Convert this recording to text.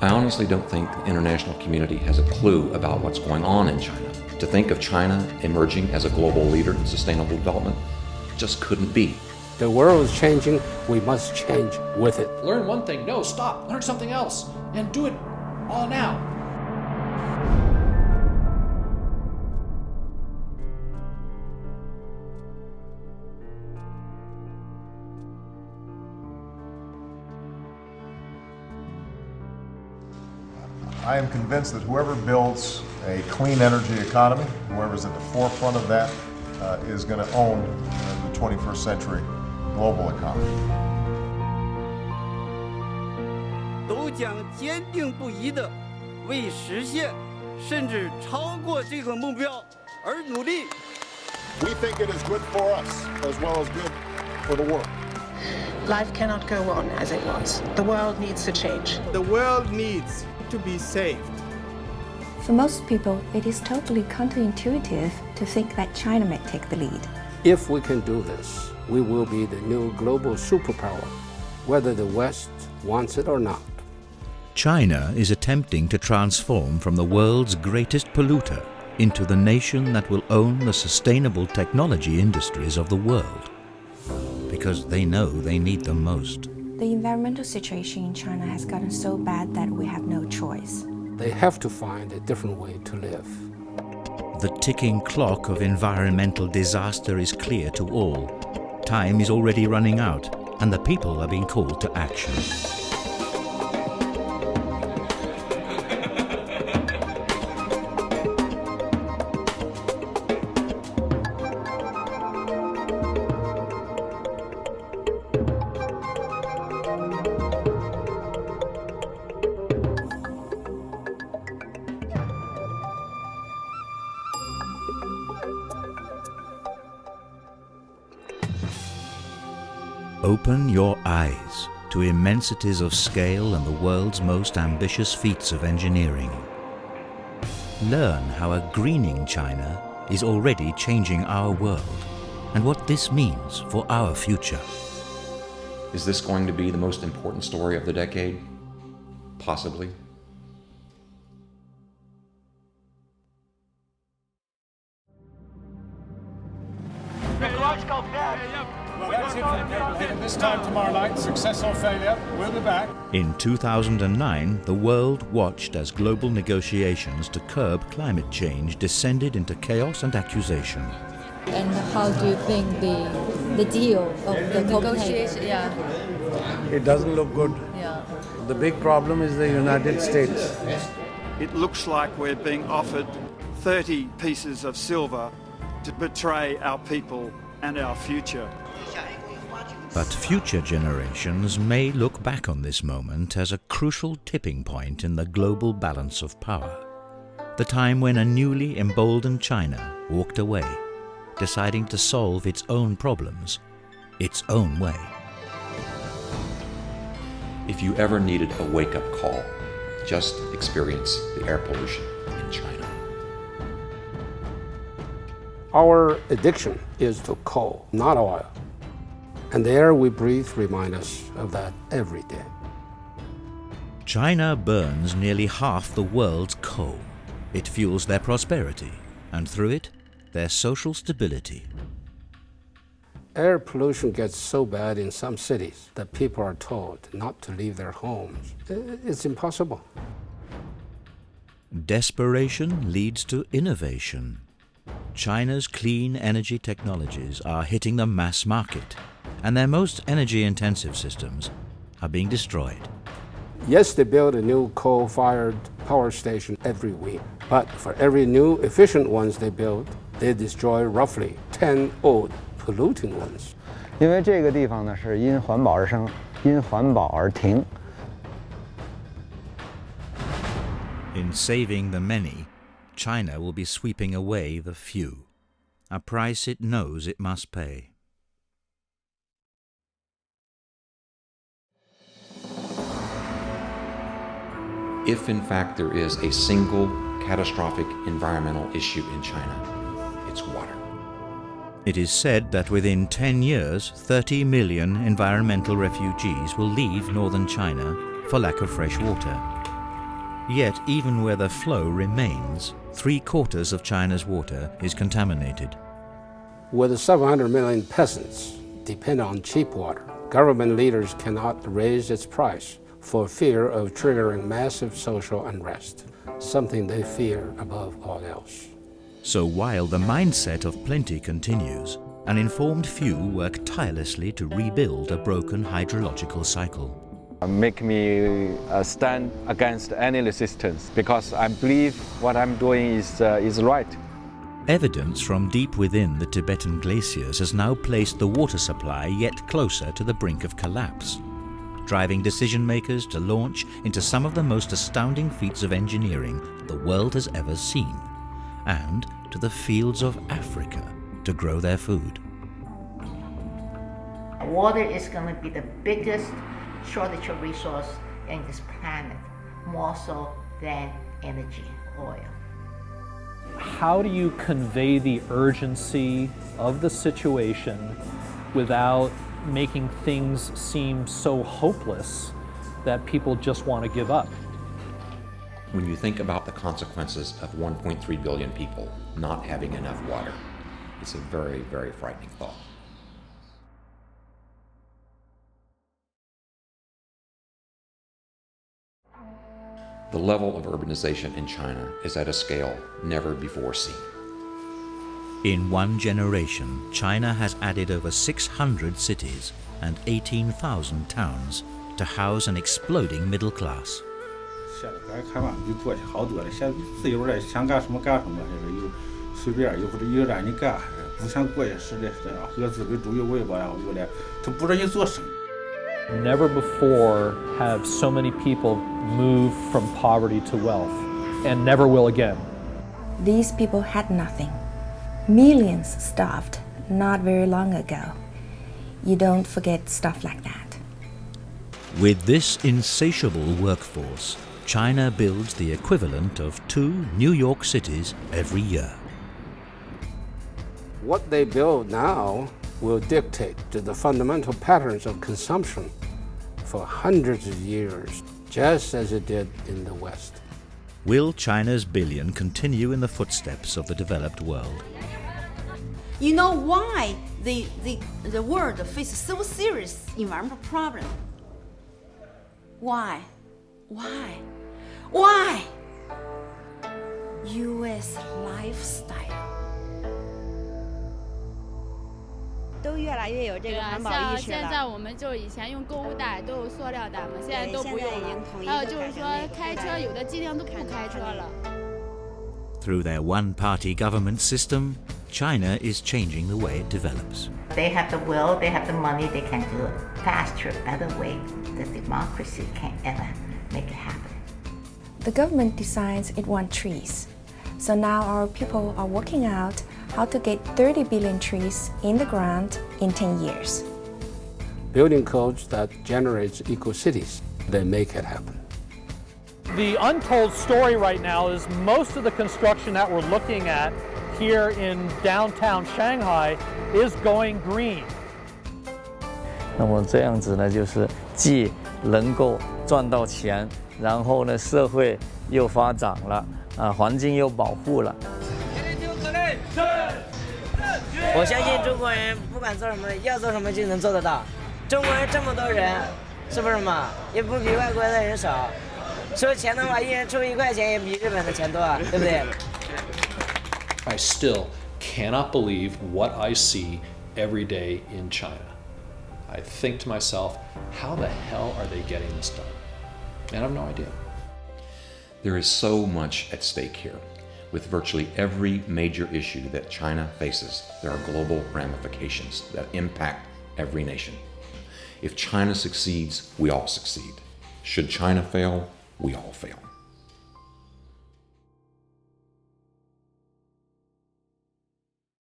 I honestly don't think the international community has a clue about what's going on in China. To think of China emerging as a global leader in sustainable development just couldn't be. The world is changing, we must change with it. Learn one thing, no, stop, learn something else, and do it all now. I am convinced that whoever builds a clean energy economy, whoever's at the forefront of that, is going to own the 21st century global economy. 都将坚定不移地为实现甚至超过这个目标而努力。 We think it is good for us as well as good for the world. Life cannot go on as it was. The world needs to change. The world needs to be saved. For most people, it is totally counterintuitive to think that China may take the lead. If we can do this, we will be the new global superpower, whether the West wants it or not. China is attempting to transform from the world's greatest polluter into the nation that will own the sustainable technology industries of the world, because they know they need them most. The environmental situation in China has gotten so bad that we have no choice. They have to find a different way to live. The ticking clock of environmental disaster is clear to all. Time is already running out, and the people are being called to action. Open your eyes to immensities of scale and the world's most ambitious feats of engineering. Learn how a greening China is already changing our world and what this means for our future. Is this going to be the most important story of the decade? Possibly. This time tomorrow night, success or failure, we'll be back. In 2009, the world watched as global negotiations to curb climate change descended into chaos and accusation. And how do you think the deal of the negotiation? Yeah. It doesn't look good. Yeah. The big problem is the United States. It looks like we're being offered 30 pieces of silver to betray our people and our future. But future generations may look back on this moment as a crucial tipping point in the global balance of power. The time when a newly emboldened China walked away, deciding to solve its own problems, its own way. If you ever needed a wake-up call, just experience the air pollution in China. Our addiction is to coal, not oil. And the air we breathe reminds us of that every day. China burns nearly half the world's coal. It fuels their prosperity, and through it, their social stability. Air pollution gets so bad in some cities that people are told not to leave their homes. It's impossible. Desperation leads to innovation. China's clean energy technologies are hitting the mass market, and their most energy-intensive systems are being destroyed. Yes, they build a new coal-fired power station every week, but for every new efficient ones they build, they destroy roughly 10 old polluting ones. 因为这个地方呢是因环保而生，因环保而停。 In saving the many, China will be sweeping away the few, a price it knows it must pay. If in fact there is a single catastrophic environmental issue in China, it's water. It is said that within 10 years, 30 million environmental refugees will leave northern China for lack of fresh water. Yet even where the flow remains, 3/4 of China's water is contaminated. With 700 million peasants depend on cheap water, government leaders cannot raise its price for fear of triggering massive social unrest, something they fear above all else. So while the mindset of plenty continues, an informed few work tirelessly to rebuild a broken hydrological cycle. Make me stand against any resistance because I believe what I'm doing is right. Evidence from deep within the Tibetan glaciers has now placed the water supply yet closer to the brink of collapse, driving decision makers to launch into some of the most astounding feats of engineering the world has ever seen, and to the fields of Africa to grow their food. Water is going to be the biggest shortage of resource in this planet, more so than energy, oil. How do you convey the urgency of the situation without making things seem so hopeless that people just want to give up? When you think about the consequences of 1.3 billion people not having enough water, it's a very, very frightening thought. The level of urbanization in China is at a scale never before seen. In one generation, China has added over 600 cities and 18,000 towns to house an exploding middle class. 下来改革开放就做起好多了，现在自由了，想干什么干什么，这是有随便有或者有让你干，不像过去时代是这样，合资本主义为吧，我来，他不让你做生意。 Never before have so many people moved from poverty to wealth, and never will again. These people had nothing. Millions starved not very long ago. You don't forget stuff like that. With this insatiable workforce, China builds the equivalent of 2 New York cities every year. What they build now will dictate to the fundamental patterns of consumption for hundreds of years, just as it did in the West. Will China's billion continue in the footsteps of the developed world? You know why the world faces so serious environmental problem? Why? Why? Why? U.S. lifestyle. 都越来越有这个环保意识了。像现在我们就以前用购物袋都有塑料袋嘛，现在都不用了。还有就是说开车有的尽量都不开车了。Through their one-party government system, China is changing the way it develops. They have the will, they have the money, they can do it faster, better way. The democracy can't ever make it happen. The government decides it wants trees. So now our people are working out how to get 30 billion trees in the ground in 10 years. Building codes that generates eco-cities, they make it happen. The untold story right now is most of the construction that we're looking at here in downtown Shanghai is going green. 那么这样子呢，就是既能够赚到钱，然后呢，社会又发展了，环境又保护了。我相信中国人不管做什么，要做什么就能做得到。中国人这么多人，是不是嘛？也不比外国的人少。收钱的话，一人出1块钱也比日本的钱多啊，对不对？ I still cannot believe what I see every day in China. I think to myself, how the hell are they getting this done? And I have no idea. There is so much at stake here. With virtually every major issue that China faces, there are global ramifications that impact every nation. If China succeeds, we all succeed. Should China fail, we all fail.